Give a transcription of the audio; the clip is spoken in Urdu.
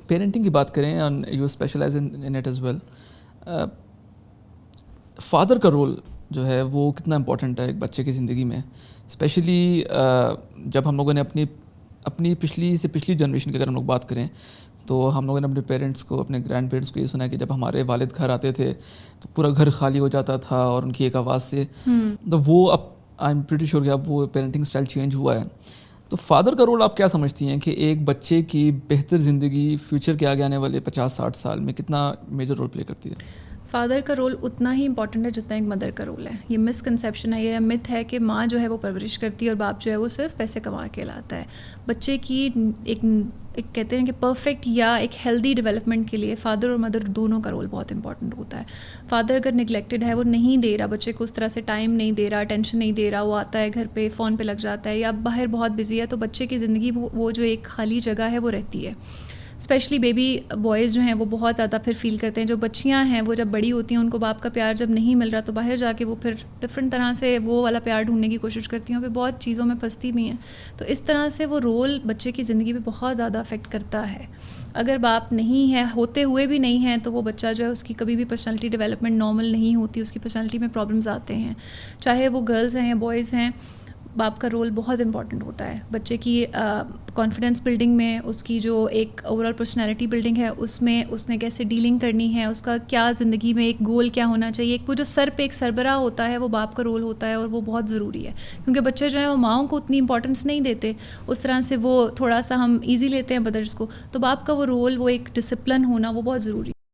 پیرنٹنگ کی بات کریں and you specialise in it as well, father کا رول جو ہے وہ کتنا امپورٹنٹ ہے ایک بچے کی زندگی میں, اسپیشلی جب ہم لوگوں نے اپنی پچھلی جنریشن کی اگر ہم لوگ بات کریں تو ہم لوگوں نے اپنے پیرنٹس کو, اپنے گرینڈ پیرنٹس کو یہ سنا کہ جب ہمارے والد گھر آتے تھے تو پورا گھر خالی ہو جاتا تھا اور ان کی ایک آواز سے, تو وہ اب آئی ایم پریٹی شیور کہ اب وہ پیرنٹنگ اسٹائل چینج ہوا ہے. تو فادر کا رول آپ کیا سمجھتی ہیں کہ ایک بچے کی بہتر زندگی فیوچر کے آگے آنے والے 50-60 سال میں کتنا میجر رول پلے کرتی ہے؟ فادر کا رول اتنا ہی امپورٹنٹ ہے جتنا ایک مدر کا رول ہے. یہ مسکنسیپشن ہے, یہ مت ہے کہ ماں جو ہے وہ پرورش کرتی ہے اور باپ جو ہے وہ صرف پیسے کما کے لاتا ہے. بچے کی ایک کہتے ہیں کہ پرفیکٹ یا ایک ہیلدی ڈیولپمنٹ کے لیے فادر اور مدر دونوں کا رول بہت امپورٹنٹ ہوتا ہے. فادر اگر نگلیکٹڈ ہے, وہ نہیں دے رہا بچے کو اس طرح سے ٹائم نہیں دے رہا, اٹینشن نہیں دے رہا, وہ آتا ہے گھر پہ فون پہ لگ جاتا ہے یا باہر بہت بزی ہے, تو بچے کی زندگی وہ جو ایک خالی جگہ ہے وہ رہتی ہے. اسپیشلی بیبی بوائز جو ہیں وہ بہت زیادہ پھر فیل کرتے ہیں. جو بچیاں ہیں وہ جب بڑی ہوتی ہیں ان کو باپ کا پیار جب نہیں مل رہا تو باہر جا کے وہ پھر ڈفرینٹ طرح سے وہ والا پیار ڈھونڈنے کی کوشش کرتی ہیں, پھر بہت چیزوں میں پھنستی بھی ہیں. تو اس طرح سے وہ رول بچے کی زندگی پہ بہت زیادہ افیکٹ کرتا ہے. اگر باپ نہیں ہے, ہوتے ہوئے بھی نہیں ہیں, تو وہ بچہ جو ہے اس کی کبھی بھی پرسنالٹی ڈیولپمنٹ نارمل نہیں ہوتی, اس کی پرسنالٹی میں پرابلمز آتے ہیں. چاہے وہ گرلز ہیں یا بوائز ہیں, باپ کا رول بہت امپورٹنٹ ہوتا ہے بچے کی کانفیڈنس بلڈنگ میں, اس کی جو ایک اوور آل پرسنالٹی بلڈنگ ہے اس میں اس نے کیسے ڈیلنگ کرنی ہے, اس کا کیا زندگی میں ایک گول کیا ہونا چاہیے. ایک وہ جو سر پہ ایک سربراہ ہوتا ہے وہ باپ کا رول ہوتا ہے, اور وہ بہت ضروری ہے کیونکہ بچے جو ہیں وہ ماؤں کو اتنی امپورٹنس نہیں دیتے اس طرح سے, وہ تھوڑا سا ہم ایزی لیتے ہیں مدرس کو. تو باپ کا وہ رول, وہ ایک ڈسپلن ہونا وہ بہت ضروری ہے.